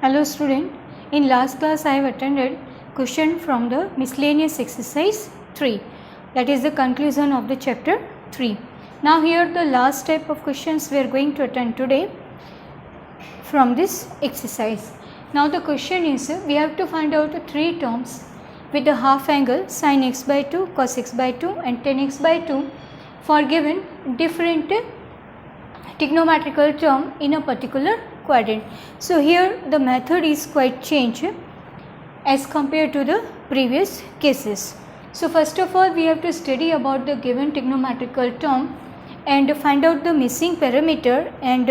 Hello student, in last class I have attended question from the miscellaneous exercise 3, that is the conclusion of the chapter 3. Now here the last type of questions we are going to attend today from this exercise. Now the question is, we have to find out the three terms with the half angle sin x by 2, cos x by 2 and tan x by 2 for given different trigonometrical term in a particular quadrant. So here the method is quite changed as compared to the previous cases. So first of all we have to study about the given trigonometrical term and find out the missing parameter, and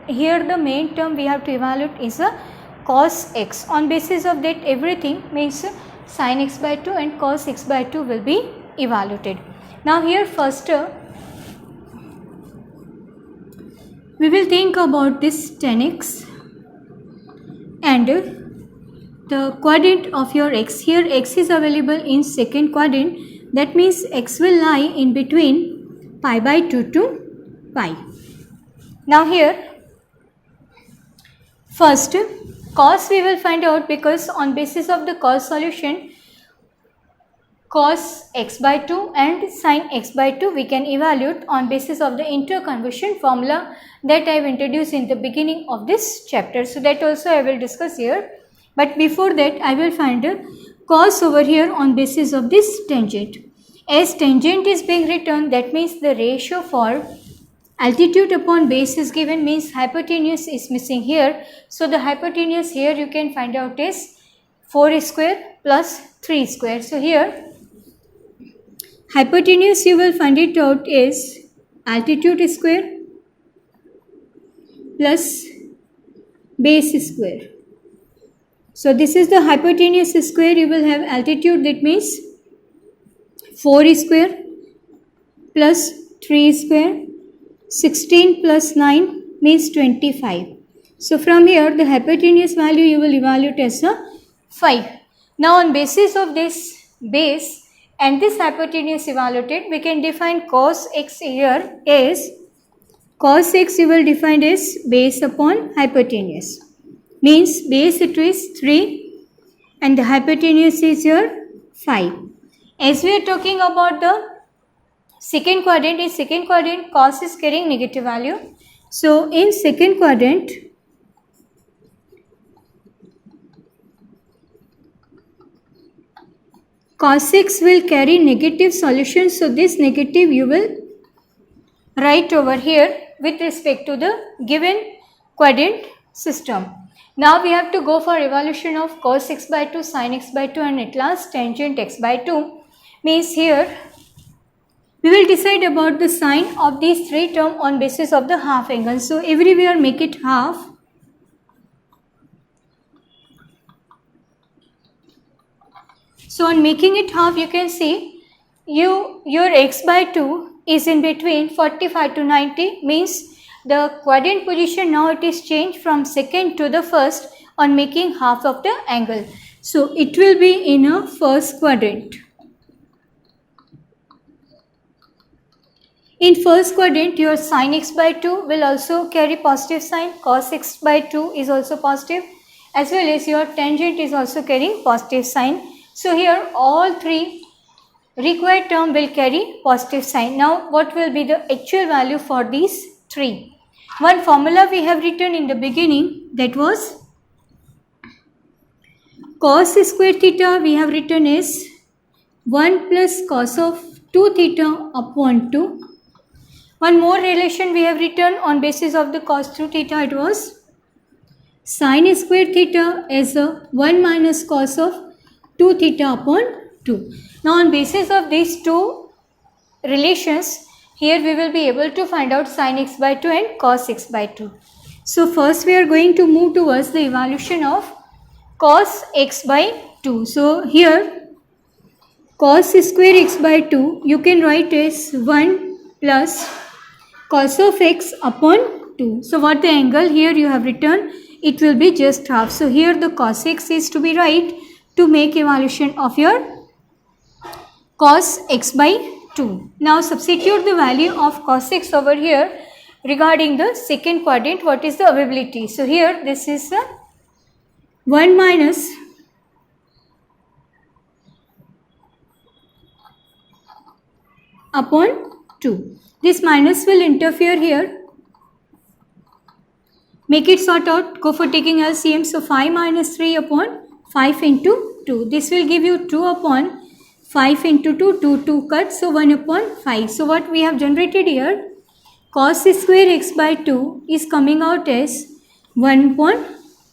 here the main term we have to evaluate is a cos x. On basis of that everything means sin x by 2 and cos x by 2 will be evaluated. Now here first we will think about this tan x and the quadrant of your x. Here x is available in second quadrant, that means x will lie in between pi by 2 to pi. Now here first cos we will find out, because on basis of the cos solution cos x by 2 and sin x by 2 we can evaluate on basis of the interconversion formula that I have introduced in the beginning of this chapter. So that also I will discuss here, but before that I will find cos over here on basis of this tangent. As tangent is being written, that means the ratio for altitude upon base is given, means hypotenuse is missing here. So the hypotenuse here you can find out is 4 square plus 3 square. So here hypotenuse you will find it out is altitude square plus base square. So this is the hypotenuse square, you will have altitude, that means 4 square plus 3 square, 16 plus 9 means 25. So from here the hypotenuse value you will evaluate as a 5. Now on basis of this base and this hypotenuse evaluated, we can define cos x here as, cos x you will define as base upon hypotenuse, means base it is 3 and the hypotenuse is your 5. As we are talking about the second quadrant, in second quadrant cos is carrying negative value. So in second quadrant cos x will carry negative solution. So this negative you will write over here with respect to the given quadrant system. Now we have to go for evaluation of cos x by 2, sin x by 2 and at last tangent x by 2. Means here we will decide about the sign of these three terms on basis of the half angle. So everywhere make it half. So on making it half you can see your x by 2 is in between 45 to 90, means the quadrant position now it is changed from second to the first on making half of the angle. So it will be in a first quadrant. In first quadrant your sin x by 2 will also carry positive sign, cos x by 2 is also positive, as well as your tangent is also carrying positive sign. So here all three required term will carry positive sign. Now what will be the actual value for these three? One formula we have written in the beginning, that was cos square theta we have written is 1 plus cos of 2 theta upon 2. One more relation we have written on basis of the cos 2 theta, it was sin square theta as a 1 minus cos of 2 theta upon 2. Now on basis of these two relations, here we will be able to find out sin x by 2 and cos x by 2. So first we are going to move towards the evaluation of cos x by 2. So here cos square x by 2 you can write as 1 plus cos of x upon 2. So what the angle here you have written, it will be just half. So here the cos x is to be right to make evaluation of your cos x by 2. Now substitute the value of cos x over here regarding the second quadrant, what is the availability. So here this is 1 minus upon 2. This minus will interfere here. Make it sort out. Go for taking LCM. So 5 minus 3 upon 5 into 2. This will give you 2 upon 5 into 2. 2 cut. So 1 upon 5. So what we have generated here, cos square x by 2 is coming out as 1 upon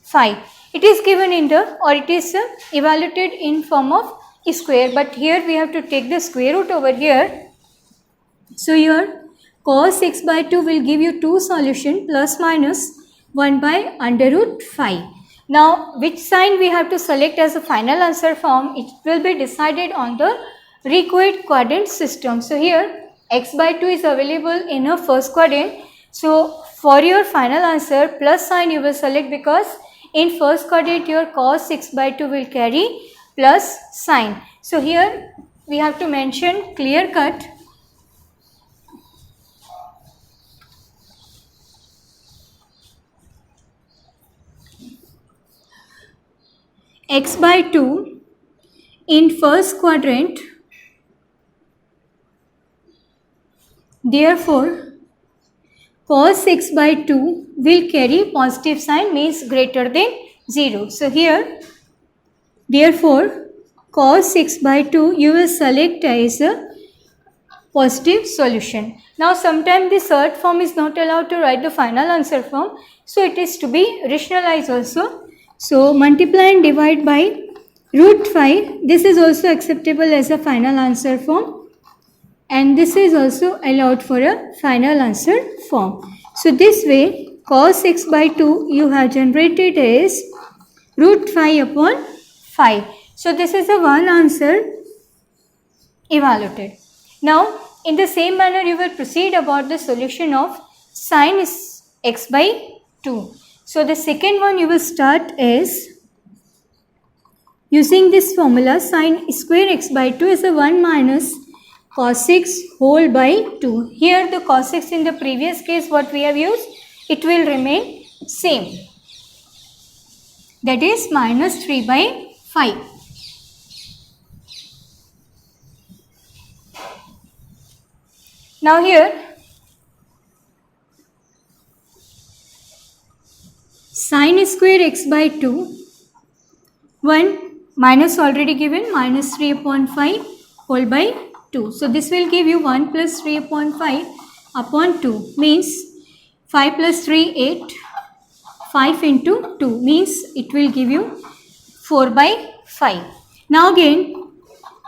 5. It is given in the, or it is evaluated in form of square. But here we have to take the square root over here. So here cos x by 2 will give you 2 solution plus minus 1 by under root 5. Now which sign we have to select as a final answer form, it will be decided on the required quadrant system. So here x by 2 is available in a first quadrant. So for your final answer, plus sign you will select, because in first quadrant your cos x by 2 will carry plus sign. So here we have to mention clear cut x by 2 in first quadrant, therefore cos x by 2 will carry positive sign, means greater than 0. So here therefore cos x by 2 you will select as a positive solution. Now sometimes the third form is not allowed to write the final answer form, so it is to be rationalized also. So multiply and divide by root 5, this is also acceptable as a final answer form, and this is also allowed for a final answer form. So this way cos x by 2 you have generated as root 5 upon 5. So this is the one answer evaluated. Now in the same manner you will proceed about the solution of sin x by 2. So the second one you will start is using this formula, sin square x by 2 is a 1 minus cos x whole by 2. Here the cos x in the previous case what we have used, it will remain same, that is minus 3 by 5. Now here sin square x by 2, 1 minus already given, minus 3 upon 5 whole by 2. So this will give you 1 plus 3 upon 5 upon 2, means 5 plus 3 8, 5 into 2 means it will give you 4 by 5. Now again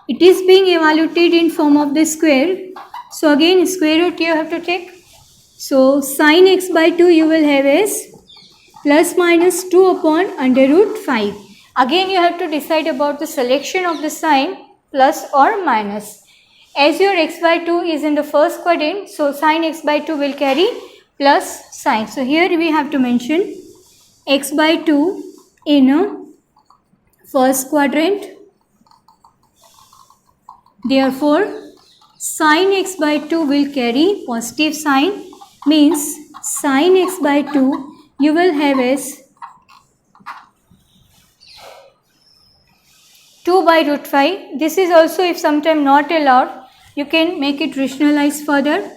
it is being evaluated in form of the square. So again square root you have to take. So sin x by 2 you will have as plus minus 2 upon under root 5. Again you have to decide about the selection of the sign, plus or minus. As your x by 2 is in the first quadrant, so sin x by 2 will carry plus sign. So here we have to mention x by 2 in a first quadrant. Therefore sin x by 2 will carry positive sign, means sin x by 2 you will have as 2 by root 5. This is also, if sometime not allowed, you can make it rationalize further,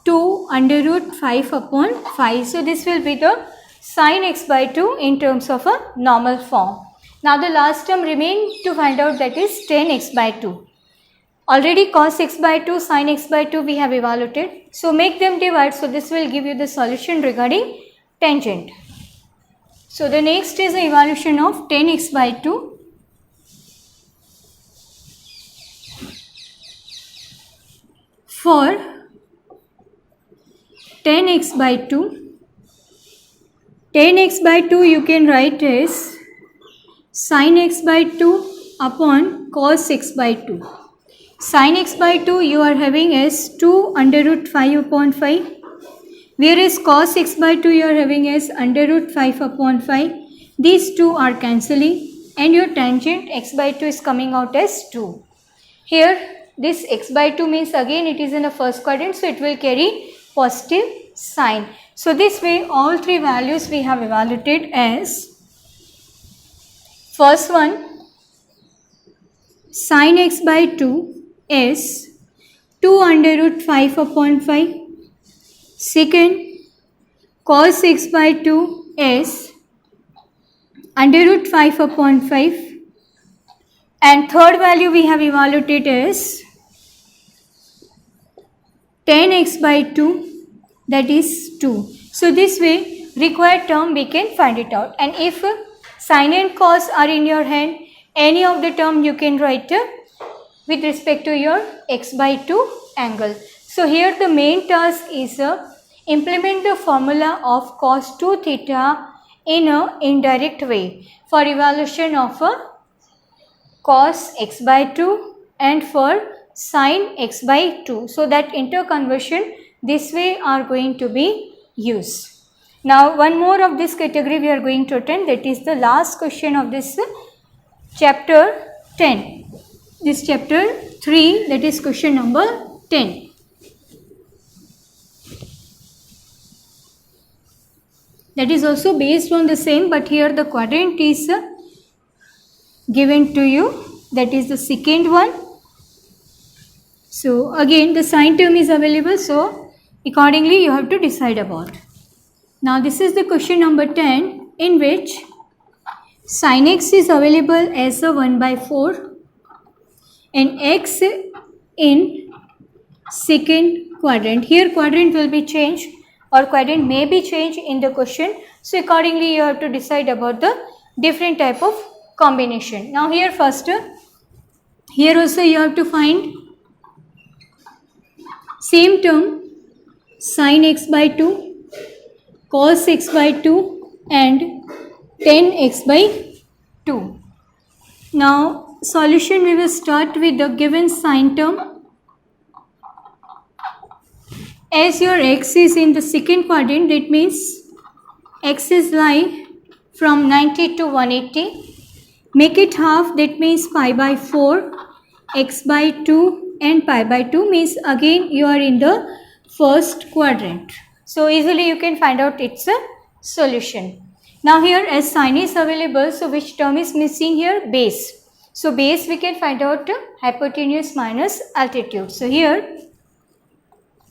2 under root 5 upon 5. So this will be the sin x by 2 in terms of a normal form. Now the last term remains to find out, that is tan x by 2. Already cos x by 2, sin x by 2 we have evaluated. So make them divide. So this will give you the solution regarding tangent. So the next is the evaluation of tan x by 2. For tan x by 2, tan x by 2 you can write as sin x by 2 upon cos x by 2. Sin x by 2 you are having as 2 under root 5 upon 5. Whereas cos x by 2 you are having as under root 5 upon 5. These two are cancelling and your tangent x by 2 is coming out as 2. Here this x by 2 means again it is in the first quadrant, so it will carry positive sign. So this way all three values we have evaluated as First one, sin x by 2 is 2 under root 5 upon 5. Second, cos x by 2 is under root 5 upon 5. And third value we have evaluated is tan x by 2, that is 2. So this way required term we can find it out. And if sin and cos are in your hand, any of the term you can write with respect to your x by 2 angle. So here the main task is implement the formula of cos 2 theta in a indirect way for evaluation of a cos x by 2 and for sin x by 2. So that interconversion this way are going to be used. Now one more of this category we are going to attend, that is the last question of this chapter 10. This chapter 3, that is question number 10. That is also based on the same, but here the quadrant is given to you, that is the second one. So again the sine term is available, so accordingly you have to decide about. Now this is the question number 10, in which sin x is available as a 1 by 4 and x in second quadrant. Here quadrant will be changed or quadrant may be changed in the question. So accordingly you have to decide about the different type of combination. Now here first, here also you have to find same term, sin x by 2, cos x by 2 and tan x by 2. Now solution, we will start with the given sin term. As your x is in the second quadrant, that means x is lie from 90 to 180. Make it half, that means pi by 4, x by 2 and pi by 2 means again you are in the first quadrant. So easily you can find out its a solution. Now here as sin is available, so which term is missing here? Base. So base we can find out hypotenuse minus altitude. So here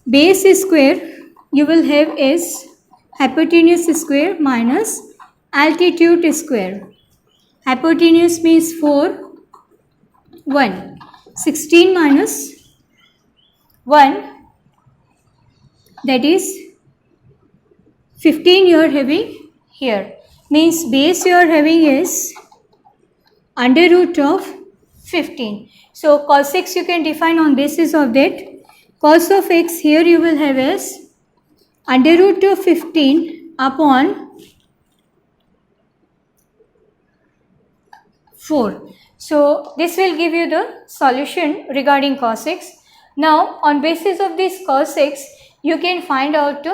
base square you will have is hypotenuse square minus altitude square. Hypotenuse means 4, 1. 16 minus 1, that is 15 you are having here. Means base you are having is under root of 15. So cos x you can define on basis of that. Cos of x here you will have as under root of 15 upon 4. So this will give you the solution regarding cos x. Now on basis of this cos x you can find out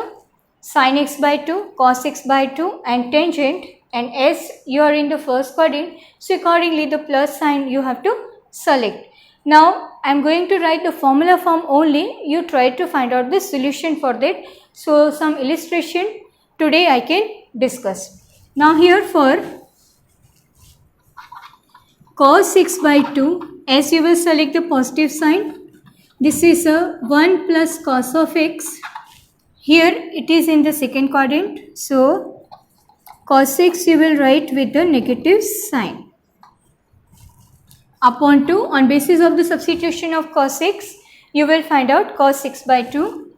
sin x by 2, cos x by 2 and tangent, and as you are in the first quadrant, so accordingly the plus sign you have to select. Now I am going to write the formula form only, you try to find out the solution for that. So some illustration today I can discuss. Now here for cos x by 2, as you will select the positive sign, this is a 1 plus cos of x. Here it is in the second quadrant, so cos x you will write with the negative sign upon 2. On basis of the substitution of cos x you will find out cos x by 2.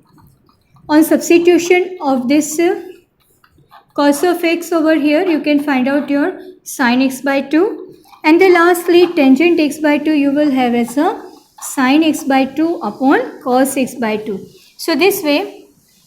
On substitution of this cos of x over here you can find out your sin x by 2. And the lastly tangent x by 2 you will have as a sin x by 2 upon cos x by 2. So this way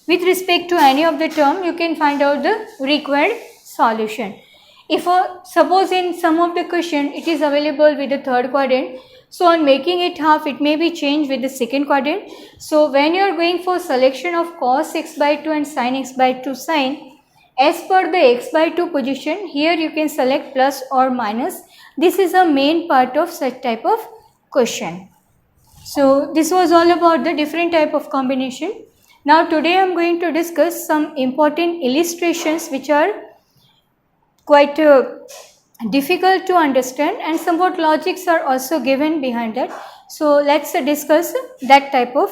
with respect to any of the term you can find out the required solution. If suppose in some of the question it is available with the third quadrant, so on making it half it may be changed with the second quadrant. So when you are going for selection of cos x by 2 and sin x by 2 sign, as per the x by 2 position, here you can select plus or minus. This is a main part of such type of question. So this was all about the different type of combination. Now today I am going to discuss some important illustrations which are quite difficult to understand, and somewhat logics are also given behind that. So let's discuss that type of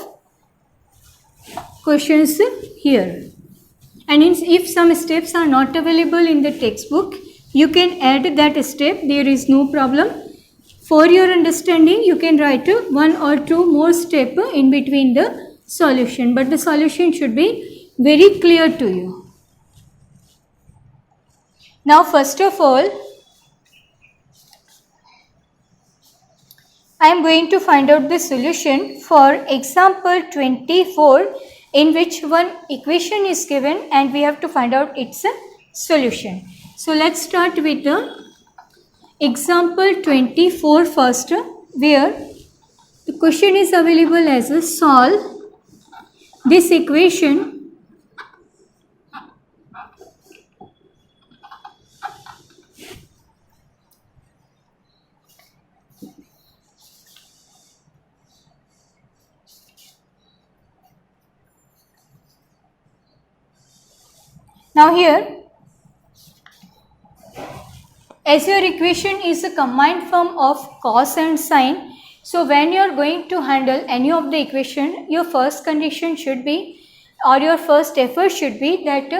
questions here. And if some steps are not available in the textbook, you can add that step. There is no problem. For your understanding, you can write one or two more steps in between the solution, but the solution should be very clear to you. Now, first of all, I am going to find out the solution for example 24, in which one equation is given and we have to find out its solution. So let's start with the example 24 first, where the question is available as a solve this equation now here. As your equation is a combined form of cos and sine, so when you are going to handle any of the equation, your first condition should be, or your first effort should be, that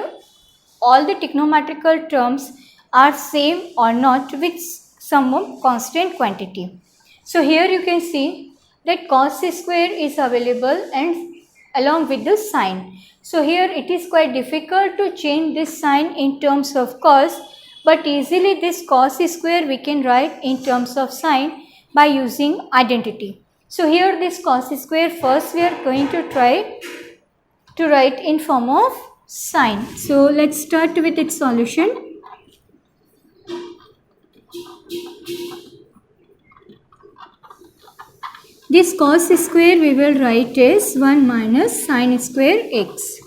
all the trigonometrical terms are same or not with some constant quantity. So here you can see that cos square is available and along with the sine. So here it is quite difficult to change this sign in terms of cos, but easily this cos square we can write in terms of sine by using identity. So here this cos square, first we are going to try to write in form of sine. So let's start with its solution. This cos square we will write as 1 minus sine square x.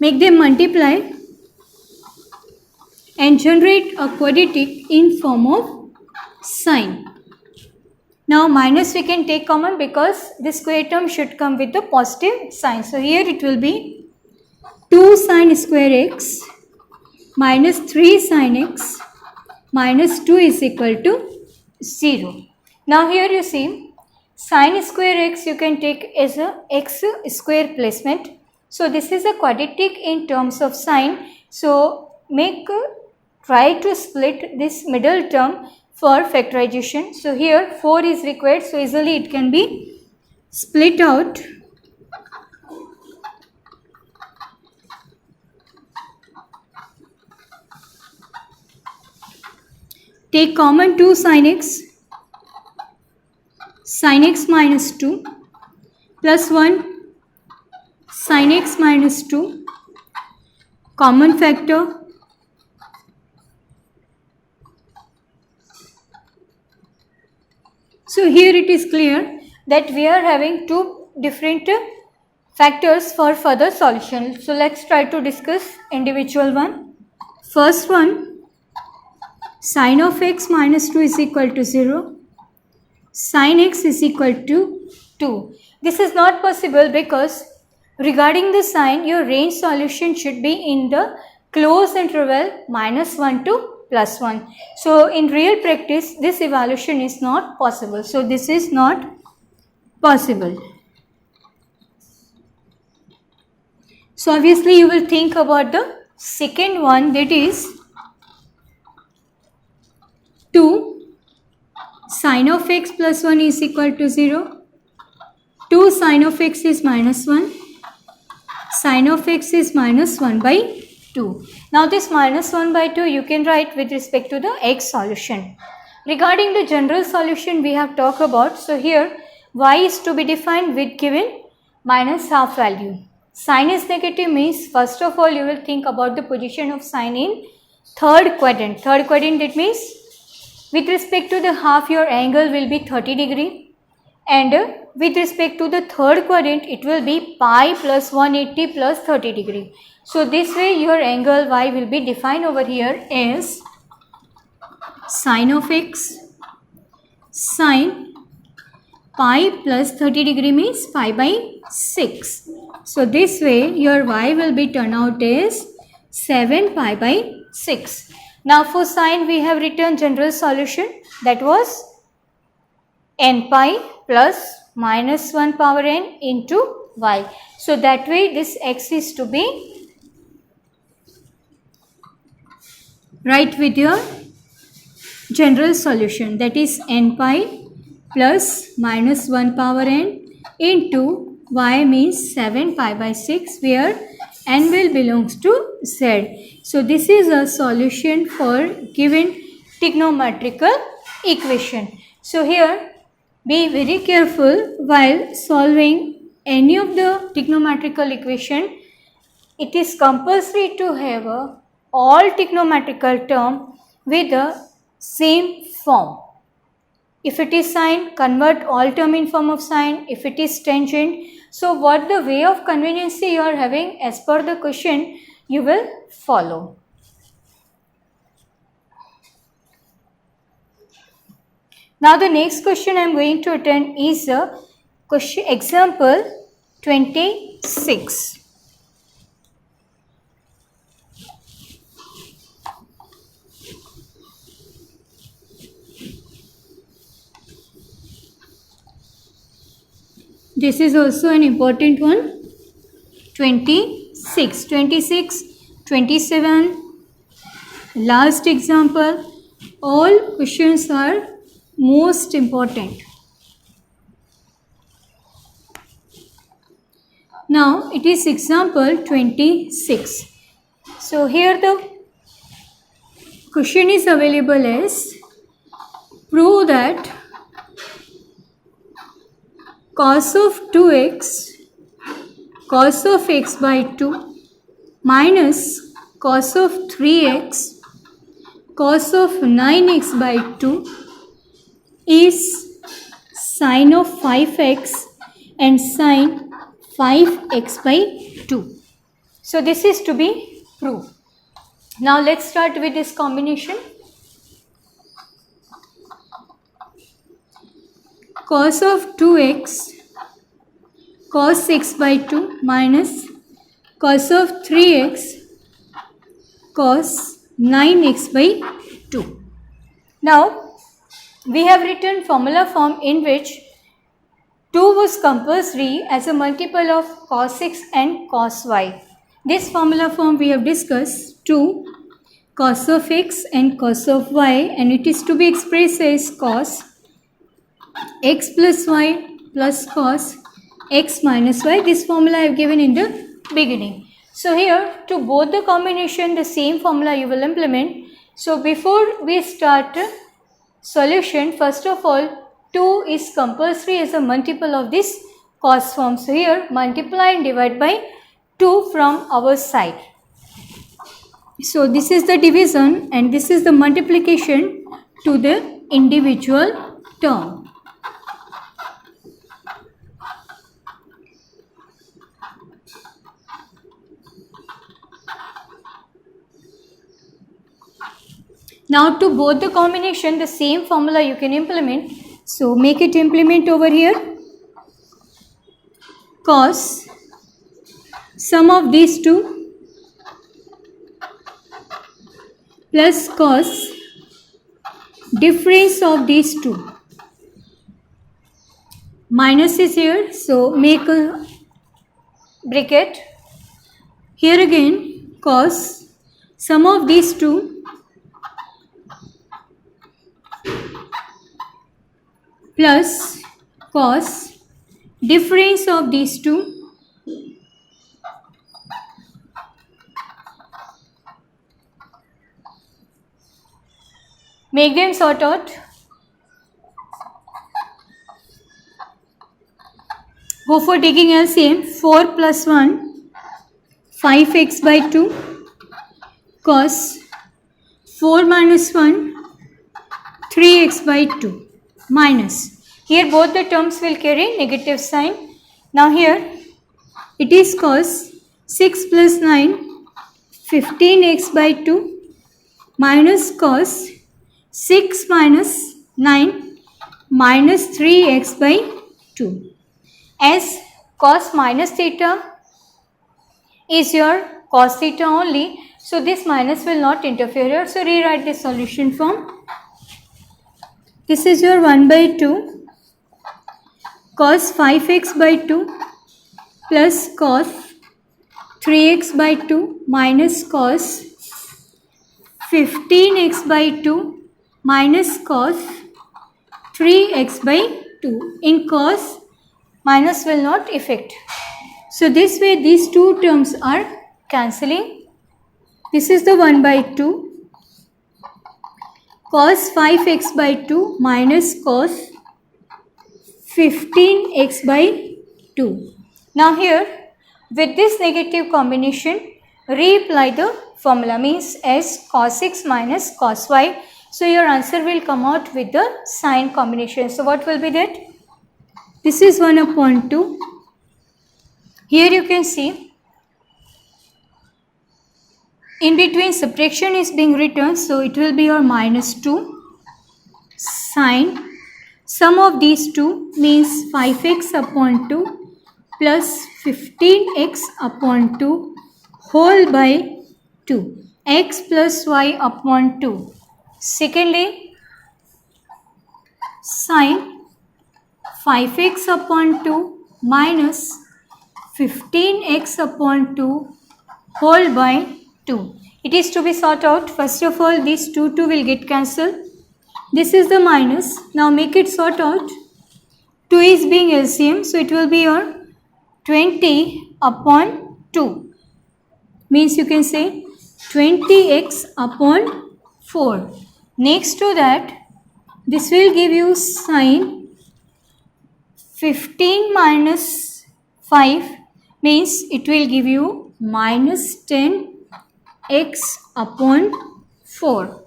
Make them multiply and generate a quadratic in form of sine. Now minus we can take common because this square term should come with the positive sign. So here it will be 2 sine square x minus 3 sine x minus 2 is equal to 0. Now here you see sine square x you can take as a x square placement. So this is a quadratic in terms of sine. So try to split this middle term for factorization. So here 4 is required, so easily it can be split out. Take common 2 sin x minus 2 plus 1 sin x minus 2, common factor, so here it is clear that we are having two different factors for further solution. So let's try to discuss individual one. First one, sin of x minus 2 is equal to 0, sin x is equal to 2. This is not possible because regarding the sign, your range solution should be in the closed interval minus 1 to plus 1. So in real practice, this evaluation is not possible. So this is not possible. So obviously you will think about the second one, that is 2 sin of x plus 1 is equal to 0. 2 sin of x is minus 1. Sin of x is minus 1 by 2. Now this minus 1 by 2 you can write with respect to the x solution. Regarding the general solution we have talked about. So here y is to be defined with given minus half value. Sign is negative means first of all you will think about the position of sign in third quadrant. Third quadrant, that means with respect to the half your angle will be 30 degree, and with respect to the third quadrant it will be pi plus 180 plus 30 degree. So this way your angle y will be defined over here as sin of x sin pi plus 30 degree means pi by 6. So this way your y will be turned out as 7 pi by 6. Now for sine we have written general solution, that was n pi plus minus 1 power n into y. So that way this x is to be write with your general solution, that is n pi plus minus 1 power n into y means 7 pi by 6, where n will belongs to z. So this is a solution for given trigonometrical equation. So here be very careful while solving any of the trigonometrical equation. It is compulsory to have all trigonometrical term with the same form. If it is sine, convert all term in form of sine. If it is tangent, so what the way of conveniency you are having as per the question, you will follow. Now the next question I am going to attend is question example 26. This is also an important one. 26, 27, last example, all questions are most important. Now it is example 26. So here the question is available as prove that cos of 2x cos of x by 2 minus cos of 3x cos of 9x by 2 is sine of 5x and sine 5x by 2. So this is to be proved. Now let's start with this combination. Cos of 2x cos x by 2 minus cos of 3x cos 9x by 2. Now we have written formula form in which 2 was compulsory as a multiple of cos x and cos y. This formula form we have discussed 2 cos of x and cos of y, and it is to be expressed as cos x plus y plus cos x minus y. This formula I have given in the beginning. So here to both the combination the same formula you will implement. So before we start solution, first of all 2 is compulsory as a multiple of this cos form. So here multiply and divide by 2 from our side. So this is the division and this is the multiplication to the individual term. Now to both the combination the same formula you can implement. So make it implement over here. Cos sum of these two plus cos difference of these two. Minus is here, so make a bracket. Here again cos sum of these two plus cos difference of these two make them sort out. Go for taking LCM. 4 plus 1 5x by 2 cos 4 minus 1 3x by 2 minus. Here both the terms will carry negative sign. Now here it is cos 6 plus 9 15x by 2 minus cos 6 minus 9 minus 3x by 2. As cos minus theta is your cos theta only, So this minus will not interfere here. So rewrite the solution form. This is your 1 by 2 cos 5x by 2 plus cos 3x by 2 minus cos 15x by 2 minus cos 3x by 2. In cos, minus will not affect. So this way these two terms are cancelling. This is the 1 by 2 cos 5x by 2 minus cos 15x by 2. Now here with this negative combination reapply the formula, means as cos x minus cos y. So your answer will come out with the sign combination. So what will be that? This is 1 upon 2. Here you can see in between subtraction is being written, so it will be your minus 2 sine sum of these two, means 5x upon 2 plus 15x upon 2 whole by 2, x plus y upon 2. Secondly, sine 5x upon 2 minus 15x upon 2 whole by 2. It is to be sought out. First of all, these 2 will get cancelled. This is the minus. Now make it sort out. 2 is being LCM, so it will be your 20 upon 2. Means you can say 20x upon 4. Next to that, this will give you sine 15 minus 5, means it will give you minus 10x upon 4.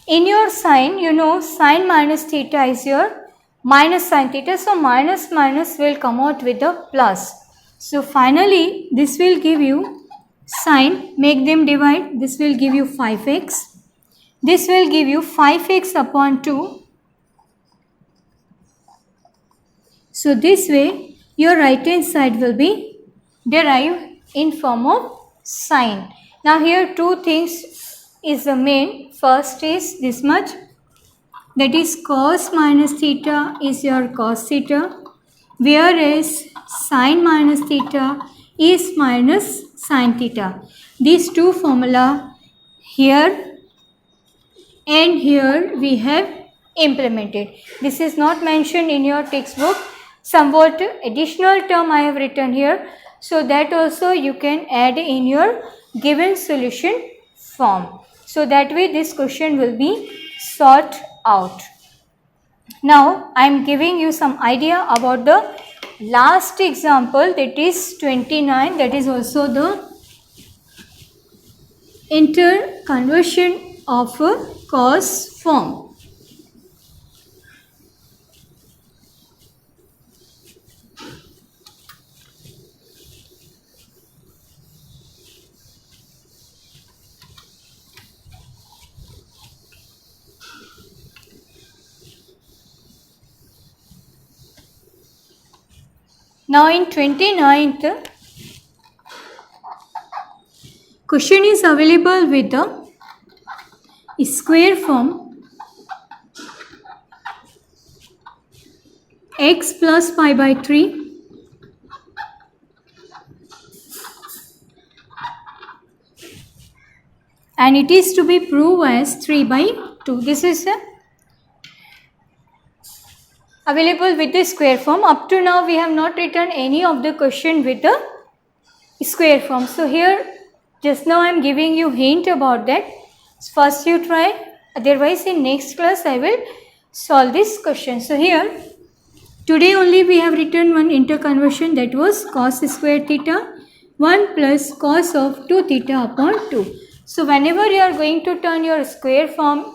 In your sine, you know sine minus theta is your minus sine theta. So minus minus will come out with a plus. So finally this will give you sine, make them divide. This will give you 5x. This will give you 5x upon 2. So this way your right hand side will be derived in form of sine. Now here two things is the main. First is this much, that is cos minus theta is your cos theta, whereas sine minus theta is minus sine theta. These two formula here and here we have implemented. This is not mentioned in your textbook. Somewhat additional term I have written here, so that also you can add in your given solution form. So that way this question will be sought out. Now I am giving you some idea about the last example, that is 29, that is also the interconversion of a cos form. Now in 29th, question is available with the square form x plus pi by 3 and it is to be proved as 3 by 2. This is available with the square form. Up to now we have not written any of the question with the square form. So here just now I am giving you hint about that. First you try, otherwise in next class I will solve this question. So here today only we have written one interconversion, that was cos square theta 1 plus cos of 2 theta upon 2. So whenever you are going to turn your square form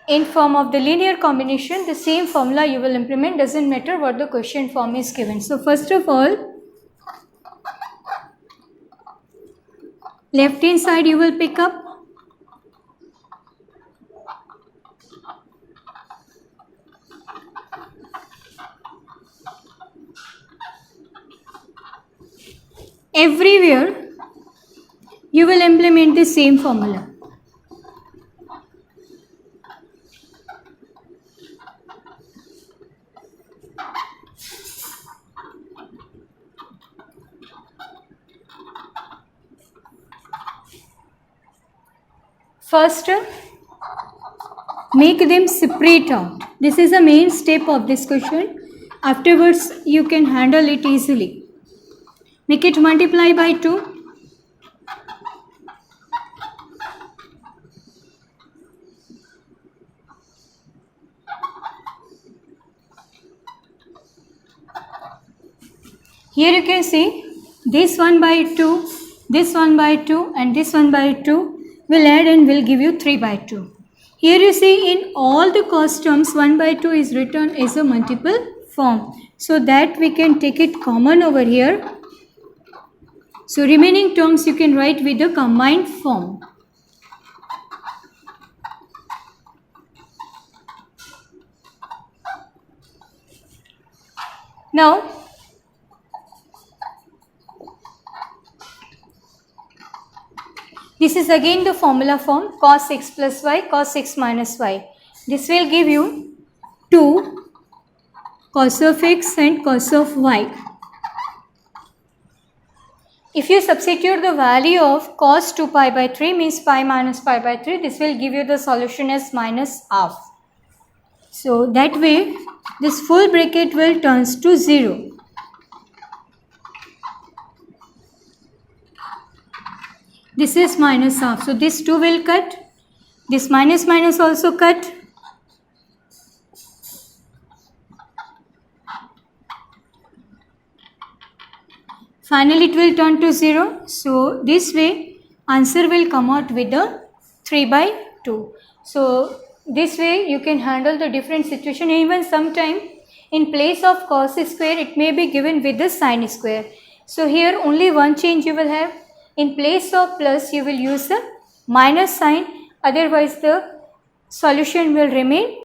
in form of the linear combination, the same formula you will implement, doesn't matter what the question form is given. So first of all, left hand side you will pick up everywhere you will implement the same formula. First, make them separate out. This is the main step of this question. Afterwards, you can handle it easily. Make it multiply by 2. Here you can see this 1 by 2, this 1 by 2 and this 1 by 2 will add and will give you 3 by 2. Here you see in all the cos terms 1 by 2 is written as a multiple form. So that we can take it common over here. So remaining terms you can write with the combined form. Now, this is again the formula form cos x plus y, cos x minus y. This will give you 2 cos of x and cos of y. If you substitute the value of cos 2 pi by 3 means pi minus pi by 3, this will give you the solution as minus half. So that way this full bracket will turns to 0. This is minus half. So this 2 will cut. This minus minus also cut. Finally it will turn to 0. So this way answer will come out with the 3 by 2. So this way you can handle the different situation. Even sometime in place of cos square it may be given with the sin square. So here only one change you will have. In place of plus you will use the minus sign, otherwise the solution will remain